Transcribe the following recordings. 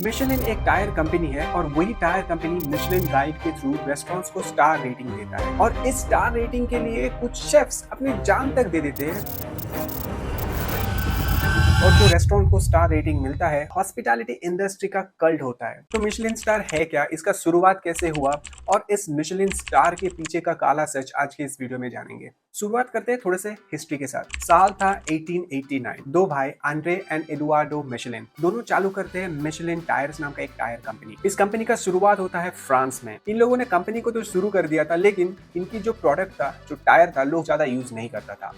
Michelin एक tyre company है और वही टायर कंपनी मिशेलिन गाइड के थ्रू रेस्टोरेंट्स को स्टार रेटिंग देता है और इस स्टार रेटिंग के लिए कुछ शेफ्स अपनी जान तक दे देते हैं। और जो रेस्टोरेंट को स्टार रेटिंग मिलता है हॉस्पिटैलिटी इंडस्ट्री का कल्ट होता है। तो मिशेलिन स्टार है क्या, इसका शुरुआत कैसे हुआ और इस मिशेलिन स्टार के पीछे का काला सच आज के इस वीडियो में जानेंगे। शुरुआत करते हैं थोड़े से हिस्ट्री के साथ। साल था 1889। दो भाई आंड्रे एंड एडुआर्डो मिशेलिन दोनों चालू करते हैं मिशेलिन टायर्स नाम का एक टायर कंपनी। इस कंपनी का शुरुआत होता है फ्रांस में। इन लोगों ने कंपनी को तो शुरू कर दिया था, लेकिन इनकी जो प्रोडक्ट था, जो टायर था, लोग ज्यादा यूज नहीं करता था।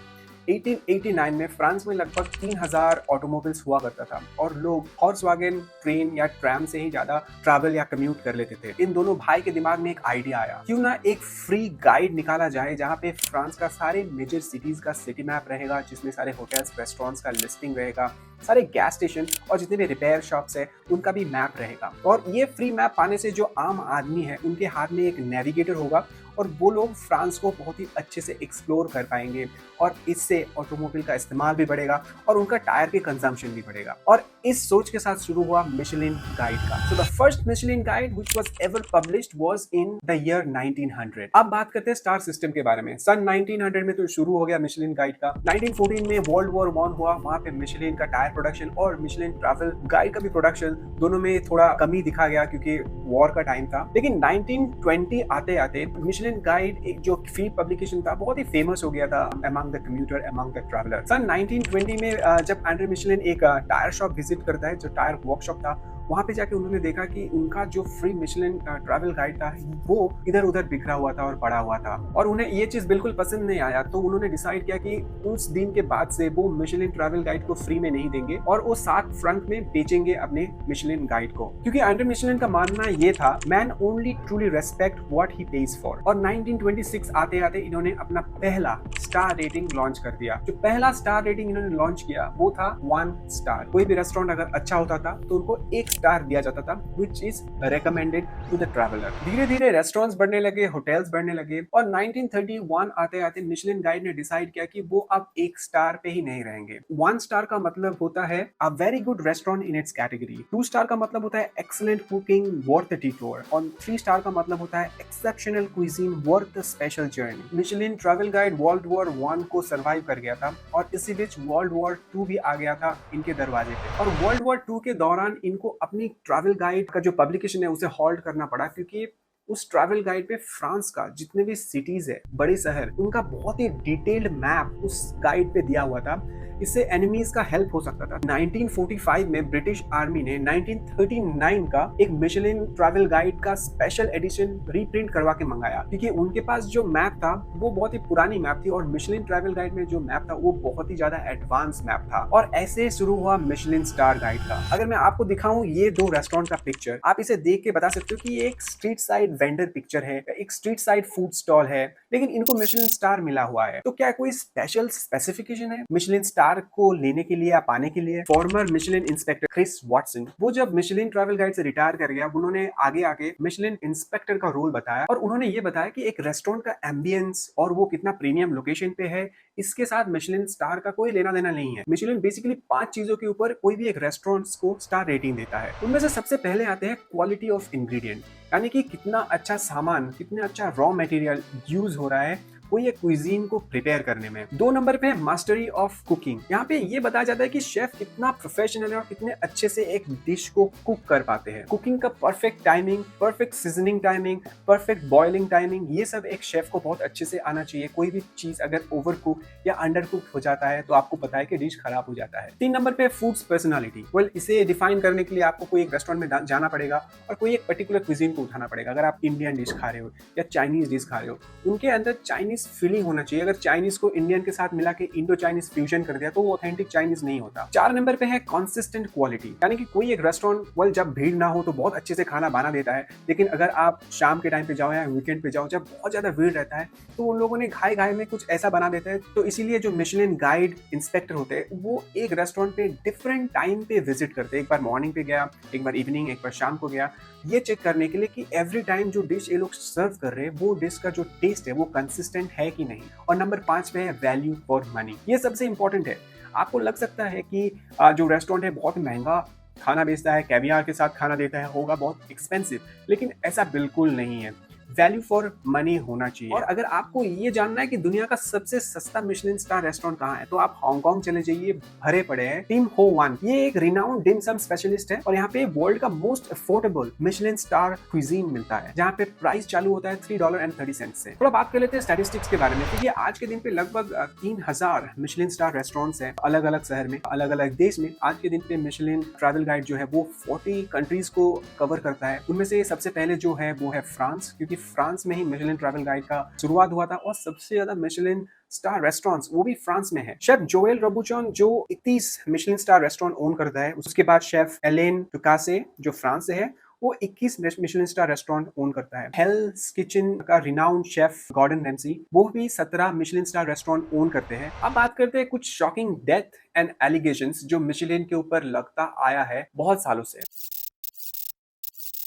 1889 में फ्रांस में लगभग 3000 ऑटोमोबाइल्स हुआ करता था और लोग हॉर्स वैगन, ट्रेन या ट्रैम से ही ज्यादा ट्रैवल या कम्यूट कर लेते थे। इन दोनों भाई के दिमाग में एक आइडिया आया, क्यों ना एक फ्री गाइड निकाला जाए जहाँ पे फ्रांस का सारे मेजर सिटीज का सिटी मैप रहेगा, जिसमें सारे होटल्स, रेस्टोरेंट्स का लिस्टिंग रहेगा, सारे गैस स्टेशन और जितने भी रिपेयर शॉप्स है उनका भी मैप रहेगा। और ये फ्री मैप पाने से जो आम आदमी है उनके हाथ में एक नेविगेटर होगा और वो लोग फ्रांस को बहुत ही अच्छे से एक्सप्लोर कर पाएंगे और इससे ऑटोमोबाइल का इस्तेमाल भी बढ़ेगा और उनका टायर के कंजम्पशन भी बढ़ेगा। और इस सोच के साथ शुरू हुआ मिशेलिन गाइड का। So the first Michelin guide which was ever published was in the year 1900। अब बात करते हैं स्टार सिस्टम के बारे में। सन 1900 में तो शुरू हो गया मिशेलिन गाइड का। 1914 में वर्ल्ड वॉर 1 हुआ, वहां पे मिशेलिन का टायर प्रोडक्शन और मिशेलिन ट्रैवल गाइड का भी प्रोडक्शन दोनों में थोड़ा कमी दिखा गया क्योंकि वॉर का टाइम था। लेकिन 1920 आते आते मिशेलिन गाइड एक जो फ्री पब्लिकेशन था बहुत ही फेमस हो गया था among the commuter, among the traveller. सन 1920 में जब एंड्रे मिशेलिन एक टायर शॉप विजिट करता है, जो टायर वर्कशॉप था, वहां पे जाके उन्होंने देखा कि उनका जो फ्री मिशेलिन ट्रैवल गाइड था वो इधर उधर बिखरा हुआ था और पड़ा हुआ था और उन्हें ये चीज बिल्कुल पसंद नहीं आया। तो उन्होंने डिसाइड किया कि उस दिन के बाद से वो मिशेलिन ट्रैवल गाइड को फ्री में नहीं देंगे और वो 7 फ्रंक में बेचेंगे अपने मिशेलिन गाइड को, क्योंकि एंड्रे मिशेलिन का मानना ये था man only truly respect what he page for. और 1926 आते आते इन्होंने अपना पहला स्टार रेटिंग लॉन्च कर दिया। जो पहला स्टार रेटिंग इन्होंने लॉन्च किया वो था 1 स्टार। कोई भी रेस्टोरेंट अगर अच्छा होता था तो उनको 1 स्टार दिया जाता था, which is recommended to the traveler। धीरे धीरे रेस्टोरेंट्स बढ़ने लगे, होटल्स बढ़ने लगे और 1931 आते आते मिशेलिन गाइड ने डिसाइड किया कि वो अब 1 स्टार पे ही नहीं रहेंगे। 1 स्टार का मतलब होता है a very good restaurant in its category। 2 star का मतलब होता है excellent cooking worth the detour और 3 स्टार का मतलब होता है exceptional cuisine worth the special journey। Michelin travel guide world war 1 को सर्वाइव कर गया था और इसी बीच वर्ल्ड वॉर 2 भी आ गया था इनके दरवाजे पे। और वर्ल्ड वॉर 2 के दौरान इनको अपनी ट्रैवल गाइड का जो पब्लिकेशन है उसे हॉल्ट करना पड़ा, क्योंकि उस ट्रैवल गाइड पे फ्रांस का जितने भी सिटीज है, बड़े शहर, उनका बहुत ही डिटेल्ड मैप उस गाइड पे दिया हुआ था। इससे एनिमीज का हेल्प हो सकता था। 1945 में ब्रिटिश आर्मी ने 1939 का एक मिशेलिन ट्रैवल गाइड का स्पेशल एडिशन रीप्रिंट करवा के मंगाया, क्योंकि उनके पास जो मैप था वो बहुत ही पुरानी मैप थी और मिशेलिन ट्रैवल गाइड में जो मैप था वो बहुत ही ज्यादा एडवांस मैप था। और ऐसे शुरू हुआ मिशेलिन स्टार गाइड का। अगर मैं आपको दिखाऊं ये 2 रेस्टोरेंट का पिक्चर, आप इसे देख के बता सकते हो कि ये एक स्ट्रीट साइड वेंडर पिक्चर है, एक स्ट्रीट साइड फूड स्टॉल है, लेकिन इनको मिशेलिन स्टार मिला हुआ है। तो क्या कोई स्पेशल स्पेसिफिकेशन है मिशेलिन स्टार को लेने के लिए या पाने के लिए? Former Michelin inspector Chris Watson, वो जब मिशेलिन ट्रैवल गाइड से रिटायर कर गया, उन्होंने आगे आके मिशेलिन इंस्पेक्टर का रोल बताया और उन्होंने ये बताया कि एक रेस्टोरेंट का एम्बियंस और वो कितना प्रीमियम लोकेशन पे है, इसके साथ मिशेलिन स्टार का कोई लेना देना नहीं है। मिशेलिन बेसिकली 5 चीजों के ऊपर कोई भी एक रेस्टोरेंट्स को स्टार रेटिंग देता है। उनमें से सबसे पहले आते हैं क्वालिटी ऑफ इंग्रेडिएंट, यानी कि कितना अच्छा सामान, कितना अच्छा रॉ मटेरियल यूज हो रहा है कोई एक क्विजीन को प्रिपेयर करने में। 2 नंबर पे मास्टरी ऑफ कुकिंग। यहाँ पे ये बताया जाता है कि शेफ कितना प्रोफेशनल है और कितने अच्छे से एक डिश को कुक कर पाते हैं। कुकिंग का perfect timing, perfect seasoning timing, perfect boiling timing, ये सब एक शेफ को बहुत अच्छे से आना चाहिए। कोई भी चीज अगर ओवर कुक या अंडर कुक हो जाता है तो आपको पता है कि डिश खराब हो जाता है। 3 नंबर पे फूड्स पर्सनालिटी। वेल, इसे डिफाइन करने के लिए आपको कोई एक रेस्टोरेंट में जाना पड़ेगा और कोई एक पर्टिकुलर क्विजीन को उठाना पड़ेगा। अगर आप इंडियन डिश खा रहे हो या चाइनीज डिश खा रहे हो, उनके अंदर चाइनीज फीलिंग होना चाहिए। अगर चाइनीज को इंडियन के साथ मिला के इंडो चाइनीज फ्यूजन कर दिया तो वो ऑथेंटिक चाइनीज नहीं होता। 4 नंबर पे है कंसिस्टेंट क्वालिटी, यानी कि कोई एक रेस्टोरेंट वेल जब भीड़ ना हो तो बहुत अच्छे से खाना बना देता है, लेकिन अगर आप शाम के टाइम पे जाओ या वीकेंड पे जाओ जब बहुत ज्यादा भीड़ रहता है तो उन लोगों ने घाई घाई में कुछ ऐसा बना देता है। तो इसीलिए जो मिशेलिन गाइड इंस्पेक्टर होते हैं वो एक रेस्टोरेंट पे डिफरेंट टाइम पे विजिट करते हैं। एक बार मॉर्निंग पे गया, एक बार इवनिंग, एक बार शाम को गया, ये चेक करने के लिए कि एवरी टाइम जो डिश ये लोग सर्व कर रहे हैं वो डिश का जो टेस्ट है वो कंसिस्टेंट है कि नहीं। और नंबर 5 पे है वैल्यू फॉर मनी। ये सबसे इंपॉर्टेंट है। आपको लग सकता है कि जो रेस्टोरेंट है बहुत महंगा खाना बेचता है, कैवियार के साथ खाना देता है, होगा बहुत एक्सपेंसिव, लेकिन ऐसा बिल्कुल नहीं है। वैल्यू फॉर मनी होना चाहिए। और अगर आपको ये जानना है कि दुनिया का सबसे सस्ता मिशेलिन स्टार रेस्टोरेंट कहाँ है, तो आप हांगकांग चले जाइए, भरे पड़े हैं। टिम हो वन, ये एक रिनाउंड डिम सम स्पेशलिस्ट है और यहाँ पे वर्ल्ड का most affordable Michelin star cuisine मिलता है, जहाँ पे प्राइस चालू होता है $3.30 से। थोड़ा बात कर लेते हैं स्टैटिस्टिक्स के बारे में, क्योंकि आज के दिन पे लगभग 3000 मिशेलिन स्टार रेस्टोरेंट्स हैं अलग अलग शहर में, अलग अलग देश में। आज के दिन पे मिशेलिन ट्रैवल गाइड जो है वो 40 कंट्रीज को कवर करता है। उनमें से सबसे पहले जो है वो है फ्रांस, क्योंकि फ्रांस में ही मिशेलिन ट्रैवल गाइड का शुरुआत हुआ था और सबसे ज्यादा मिशेलिन स्टार रेस्टोरेंट्स वो भी फ्रांस में है। शेफ जोएल रबुचॉन जो 31 मिशेलिन स्टार रेस्टोरेंट ओन करता है। उसके बाद शेफ एलेन टुकासे जो फ्रांस से है, वो 21 मिशेलिन स्टार रेस्टोरेंट ओन करता है। हेल्स किचन का रिनाउंड शेफ गॉर्डन रैमसी, वो भी 17 मिशेलिन स्टार रेस्टोरेंट ओन करते हैं। अब बात करते हैं कुछ शॉकिंग डेथ एंड एलिगेशंस जो मिशेलिन के ऊपर लगता आया है बहुत सालों से।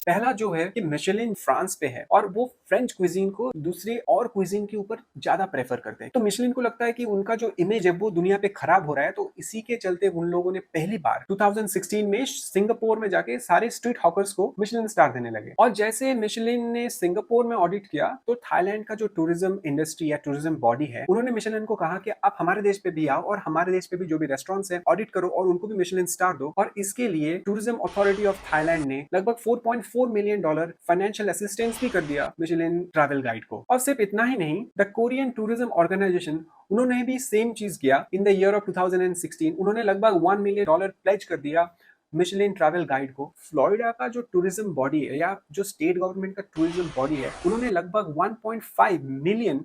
पहला जो है कि मिशेलिन फ्रांस पे है और वो फ्रेंच क्विजीन को दूसरे और क्विजीन के ऊपर ज्यादा प्रेफर करते हैं। तो मिशेलिन को लगता है कि उनका जो इमेज है वो दुनिया पे खराब हो रहा है, तो इसी के चलते उन लोगों ने पहली बार 2016 में सिंगापुर में जाके सारे स्ट्रीट हॉकर्स को मिशेलिन स्टार देने लगे। और जैसे मिशेलिन ने सिंगापुर में ऑडिट किया, तो थाईलैंड का जो टूरिज्म इंडस्ट्री या टूरिज्म बॉडी है, उन्होंने मिशेलिन को कहा कि आप हमारे देश पे भी आओ और हमारे देश पे भी जो भी रेस्टोरेंट्स है ऑडिट करो और उनको भी मिशेलिन स्टार दो। और इसके लिए टूरिज्म अथॉरिटी ऑफ थाईलैंड ने लगभग $4.4 मिलियन फाइनेंशियल असिस्टेंस भी कर दिया मिशेलिन ट्रैवल गाइड को। और सिर्फ इतना ही नहीं, द कोरियन टूरिज्म ऑर्गेनाइजेशन उन्होंने भी सेम चीज किया। इन द ईयर ऑफ 2016 उन्होंने लगभग $1 मिलियन प्लेज कर दिया मिशेलिन ट्रैवल गाइड को। फ्लोरिडा का जो टूरिज्म बॉडी है या जो स्टेट गवर्नमेंट का टूरिज्म बॉडी है, उन्होंने लगभग $1.5 मिलियन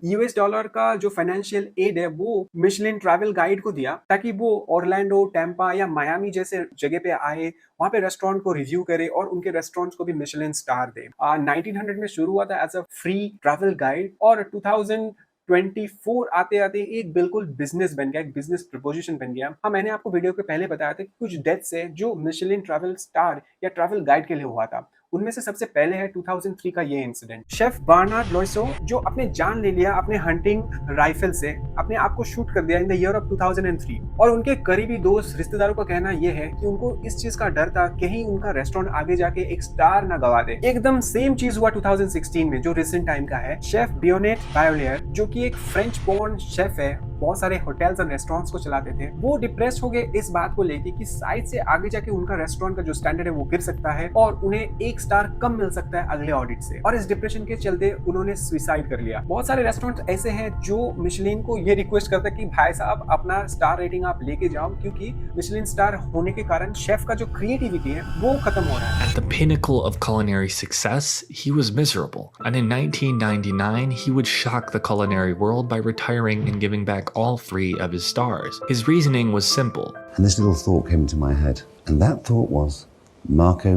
का जो फाइनेंशियल एड है वो मिशेलिन ट्रैवल गाइड को दिया, ताकि वो ऑरलैंडो, टेम्पा या मायामी जैसे जगह पे आए, वहां पे रेस्टोरेंट को रिव्यू करे और उनके रेस्टोरेंट्स को भी मिशेलिन स्टार दे। 1900 में शुरू हुआ था as a free travel guide और 2024 आते आते एक बिल्कुल बिजनेस बन गया, एक बिजनेस प्रपोजिशन बन गया। हाँ, मैंने आपको वीडियो के पहले बताया था कि कुछ डेथ्स है जो मिशेलिन ट्रैवल स्टार या ट्रैवल गाइड के लिए हुआ था। उनमें से सबसे पहले है 2003 का ये इंसिडेंट। शेफ बर्नार्ड लॉयसो जो अपने जान ले लिया अपने हंटिंग राइफल से, अपने आप को शूट कर दिया इन द ईयर ऑफ 2003। और उनके करीबी दोस्त रिश्तेदारों का कहना यह है कि उनको इस चीज का डर था कहीं उनका रेस्टोरेंट आगे जाके एक स्टार ना गवा दे। एकदम सेम चीज हुआ 2016 में जो रिसेंट टाइम का है। शेफ बियोनेट बायोलियर जो कि एक फ्रेंच बोर्न शेफ है, बहुत सारे होटल्स और रेस्टोरेंट्स को चलाते थे, वो डिप्रेस हो गए इस बात को लेके कि शायद से आगे जाके उनका रेस्टोरेंट का जो स्टैंडर्ड है वो गिर सकता है और उन्हें एक स्टार कम मिल सकता है अगले ऑडिट से। और इस डिप्रेशन के चलते उन्होंने सुसाइड कर लिया। बहुत सारे रेस्टोरेंट्स ऐसे हैं जो मिशेलिन को ये रिक्वेस्ट करते हैं कि भाई साहब अपना स्टार रेटिंग आप लेके जाओ, क्योंकि मिशेलिन स्टार होने के कारण शेफ का जो क्रिएटिविटी है वो खत्म हो रहा है। At the pinnacle of culinary success, he was miserable, and in 1999 he would shock the culinary world by retiring and giving back all 3 of his stars. His reasoning was simple. And this little thought came into my head, and that thought was, Marco,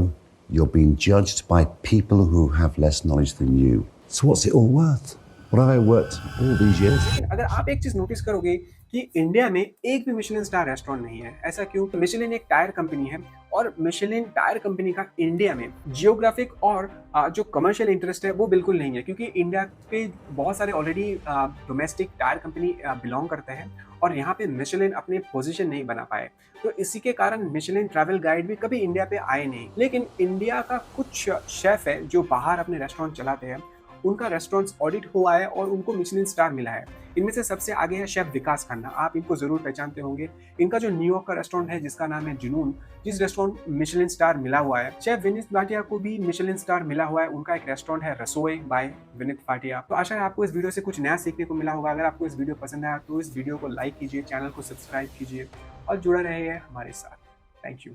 you're being judged by people who have less knowledge than you. So what's it all worth? What have I worked all these years? अगर आप एक चीज notice करोगे कि India में एक भी Michelin star restaurant नहीं है। ऐसा क्यों? मिशेलिन एक टायर कंपनी है और मिशेलिन टायर कंपनी का इंडिया में जियोग्राफिक और जो कमर्शियल इंटरेस्ट है वो बिल्कुल नहीं है, क्योंकि इंडिया पे बहुत सारे already domestic tyre company belong करते हैं और यहाँ पे मिशेलिन अपने पोजीशन नहीं बना पाए। तो इसी के कारण मिशेलिन ट्रैवल गाइड भी कभी इंडिया पे आए नहीं। लेकिन इंडिया का कुछ शेफ है जो बाहर अपने रेस्टोरेंट चलाते हैं, उनका रेस्टोरेंट्स ऑडिट हुआ है और उनको मिशेलिन स्टार मिला है। इनमें से सबसे आगे है शेफ विकास खन्ना, आप इनको जरूर पहचानते होंगे। इनका जो न्यूयॉर्क का रेस्टोरेंट है जिसका नाम है जुनून, जिस रेस्टोरेंट मिशेलिन स्टार मिला हुआ है। शेफ विनीत भाटिया को भी मिशेलिन स्टार मिला हुआ है, उनका एक रेस्टोरेंट है रसोई बाय विनीत भाटिया। तो आशा है आपको इस वीडियो से कुछ नया सीखने को मिला होगा। अगर आपको इस वीडियो पसंद आया तो इस वीडियो को लाइक कीजिए, चैनल को सब्सक्राइब कीजिए और जुड़े रहिए हमारे साथ। Thank you.